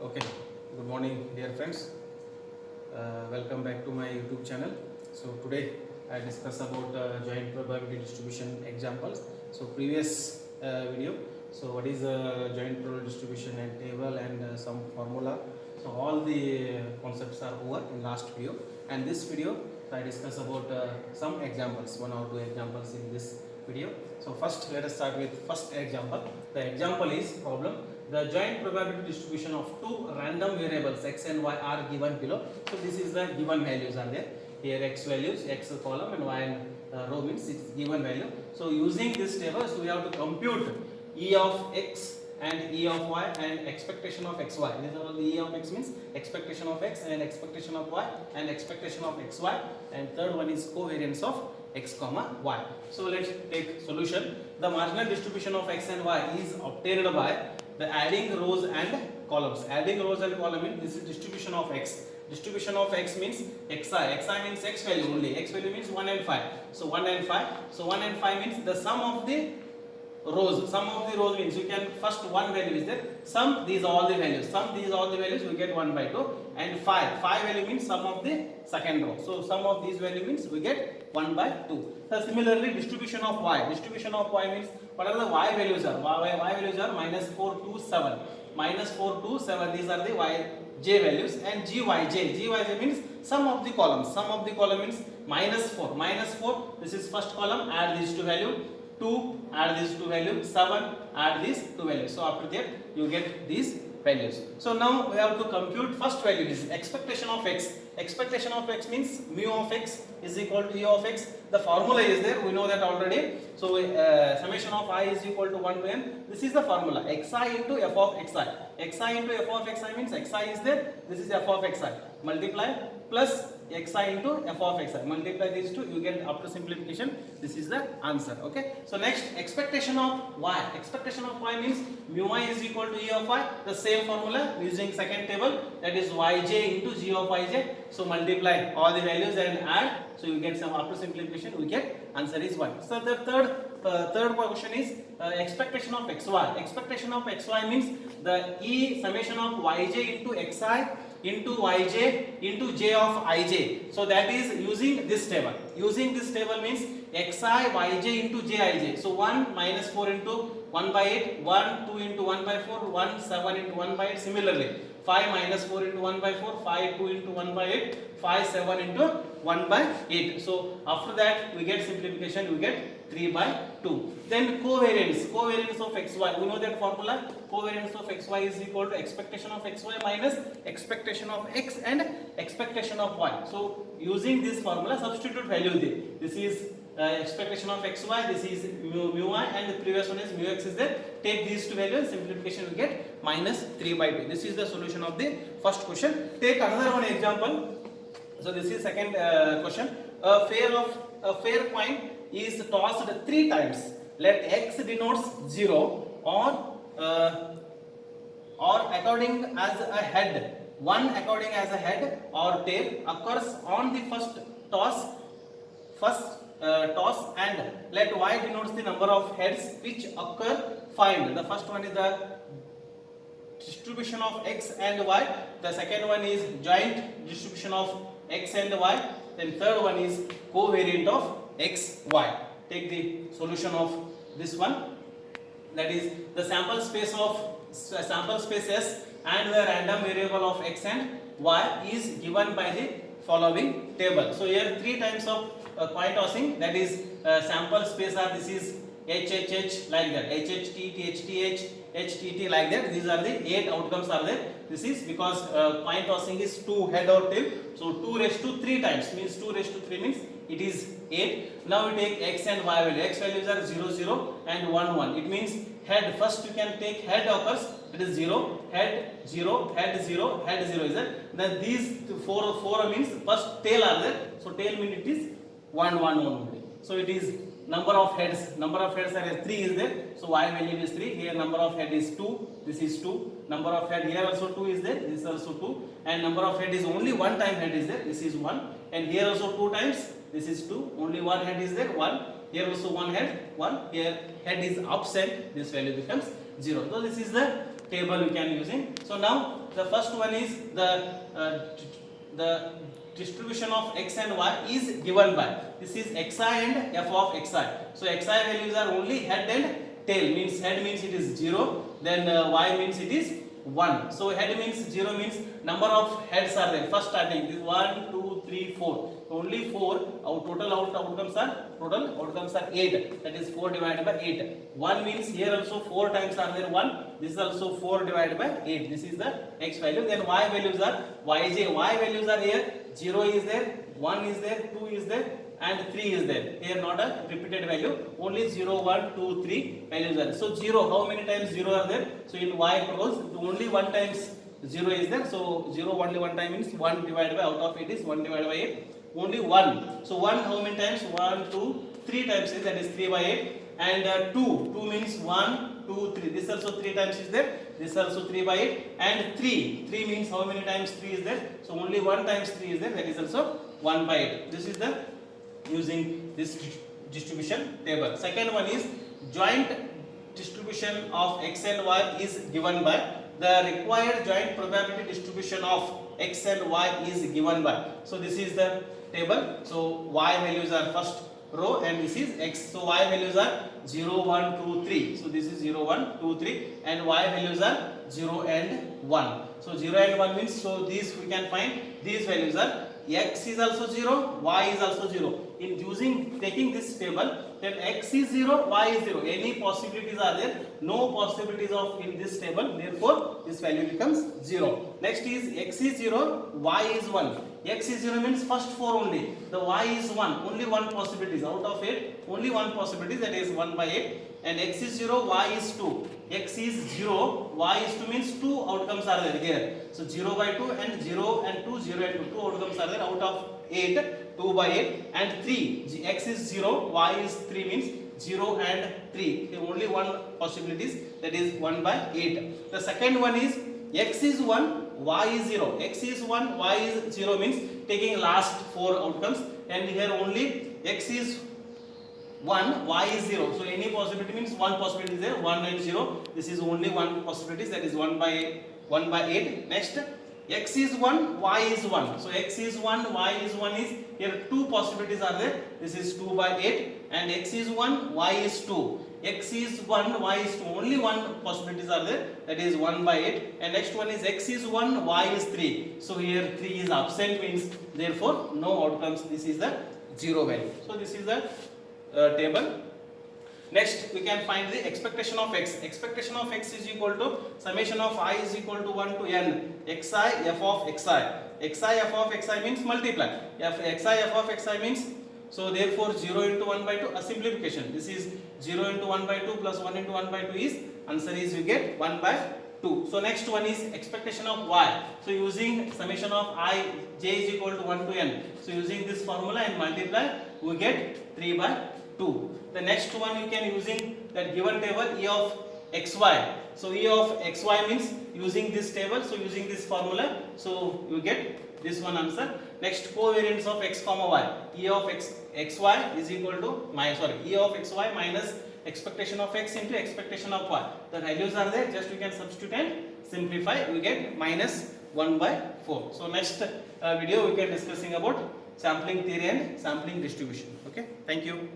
Okay, good morning, dear friends. Welcome back to my YouTube channel. So today I discuss about joint probability distribution examples. So previous video. So what is joint probability distribution and table and some formula. So all the concepts are over in last video. And this video I discuss about some examples, one or two examples in this video. So first let us start with first example. The example is problem. The joint probability distribution of two random variables x and y are given below. So this is the given values are there. Here x values, x column and y row means it's given value. So using this table, so we have to compute E of x and E of y and expectation of xy. This is all the E of x means expectation of x and expectation of y and expectation of xy, and third one is covariance of x comma y. So let's take solution. The marginal distribution of x and y is obtained by the adding rows and columns. Adding rows and column means this is distribution of x. Distribution of x means xi. Xi means x value only. X value means 1 and 5. So 1 and 5. So 1 and 5 means the sum of the rows. Sum of the rows means you can first one value is there. Sum these all the values. Sum these all the values we get 1 by 2 and 5. 5 value means sum of the second row. So sum of these value means we get 1 by 2. So similarly distribution of y. Distribution of y means what are the y values are? Y values are minus 4 to 7. Minus 4 to 7 these are the j values and gyj means sum of the columns. Sum of the column means minus 4. Minus 4 this is first column, add these two value. 2 add these two values, 7 add these two values. So after that you get these values. So now we have to compute first value is expectation of x. Expectation of x means mu of x is equal to E of x. The formula is there, we know that already. So summation of I is equal to 1 to n. This is the formula xi into f of xi. Xi into f of xi means xi is there, this is f of xi. Multiply plus xi into f of xi. Multiply these two, you get after simplification. This is the answer. Okay. So next expectation of y. Expectation of y means mu y is equal to E of y. The same formula using second table, that is yj into g of yj. So multiply all the values and add. So you get some after simplification. We get answer is 1. So the third question is expectation of xy. Expectation of xy means the E summation of yj into xi into yj into j of ij. So that is using this table. Using this table means xi yj into jij. So 1 minus 4 into 1 by 8, 1 2 into 1 by 4, 1 7 into 1 by 8. Similarly 5 minus 4 into 1 by 4, 5 2 into 1 by 8, 5 7 into 1 by 8. So after that we get simplification, we get 3 by 2. Then covariance. Covariance of xy. We know that formula. Covariance of xy is equal to expectation of xy minus expectation of x and expectation of y. So using this formula, substitute value there. This is expectation of xy, this is mu y, and the previous one is mu x is there. Take these two values, simplification we get minus 3 by 2. This is the solution of the first question. Take another one example. So this is second question. A fair coin is tossed 3 times. Let x denotes 0 or according as a head. One according as a head or tail occurs on the first toss and let y denotes the number of heads which occur. Find. The first one is the distribution of x and y. The second one is joint distribution of x and y. Then third one is covariant of x, y. Take the solution of this one. That is the sample space S and the random variable of x and y is given by the following table. So here 3 times of coin tossing, that is sample space are this is HHH like that, HHT, THTH, HTT like that. These are the 8 outcomes are there. This is because coin tossing is 2 head or tail. So 2 raised to 3 times means 2 raised to 3 means it is 8. Now we take x and y value. X values are 0, 0 and 1, 1. It means head. First you can take head occurs. It is 0, head 0, head 0, head 0 is there. Then these 4 means first tail are there. So tail means it is 1, 1 only. So it is number of heads. Number of heads are 3 is there. So y value is 3. Here number of head is 2. This is 2. Number of head here also 2 is there. This is also 2. And number of head is only one time head is there. This is 1. And here also 2 times. This is 2. Only one head is there. 1. Here also one head. 1. Here head is absent. This value becomes 0. So this is the table we can using. So now The first one is the distribution of x and y is given by, this is xi and f of xi. So xi values are only head and tail, means head means it is 0, then y means it is 1. So head means 0 means number of heads are there. First starting is 1, 2, 3, 4. Only 4. Our total outcomes are 8. That is 4 divided by 8. 1 means here also 4 times are there 1. This is also 4 divided by 8. This is the x value. Then y values are yj. Y values are here. 0 is there, 1 is there, 2 is there, and 3 is there. Here not a repeated value, only 0, 1, 2, 3 values are there. So 0, how many times 0 are there? So in y rows only 1 times 0 is there. So 0 only 1 time means 1 divided by, out of it is 1 divided by 8. Only 1. So 1 how many times? 1, 2, 3 times is, that is 3 by 8. And 2 means 1, 2, 3. This also 3 times is there. This also 3 by 8. And 3 means how many times 3 is there? So only 1 times 3 is there. That is also 1 by 8. This is the using this distribution table. Second one is joint distribution of x and y is given by, the required joint probability distribution of x and y is given by. So this is the table. So y values are first row and this is x. So y values are 0, 1, 2, 3. So this is 0, 1, 2, 3 and y values are 0 and 1. So 0 and 1 means, so these we can find, these values are x is also 0, y is also 0. In taking this table, then x is 0, y is 0. Any possibilities are there? No possibilities of in this table. Therefore, this value becomes 0. Next is x is 0, y is 1. X is 0 means first 4 only. The y is 1. Only one possibilities. Out of it, only one possibility, that is 1 by 8. And x is 0, y is 2. X is 0, y is 2 means 2 outcomes are there here. So 0 by 2 and 0 and 2, 0 and 2. 2 outcomes are there out of 8, 2 by 8 and 3. X is 0, y is 3 means 0 and 3. Here only one possibilities, that is 1 by 8. The second one is x is 1, y is 0. X is 1, y is 0 means taking last 4 outcomes, and here only x is 1, y is 0. So any possibility means one possibility is there, 1 and 0. This is only one possibility, that is 1 by 8. Next, x is 1, y is 1. So x is 1, y is 1 is, here two possibilities are there. This is 2 by 8 and x is 1, y is 2. X is 1, y is 2. Only one possibilities are there, that is 1 by 8. And next one is x is 1, y is 3. So here 3 is absent means, therefore no outcomes. This is the 0 value. So this is the table. Next we can find the expectation of x. Expectation of x is equal to summation of I is equal to 1 to n xi f of xi. Xi f of xi means multiply. Xi f of xi means, so therefore 0 into 1 by 2, a simplification. This is 0 into 1 by 2 plus 1 into 1 by 2 is, answer is you get 1 by 2. So next one is expectation of y. So using summation of I, j is equal to 1 to n. So using this formula and multiply, we get 3 by 2. The next one you can using that given table E of xy. So E of xy means using this table, so using this formula, so you get this one answer. Next, covariance of x comma y. E of xy is equal to E of xy minus expectation of x into expectation of y. The values are there, just you can substitute and simplify, we get minus 1 by 4. So next video we can discussing about sampling theory and sampling distribution. Okay, thank you.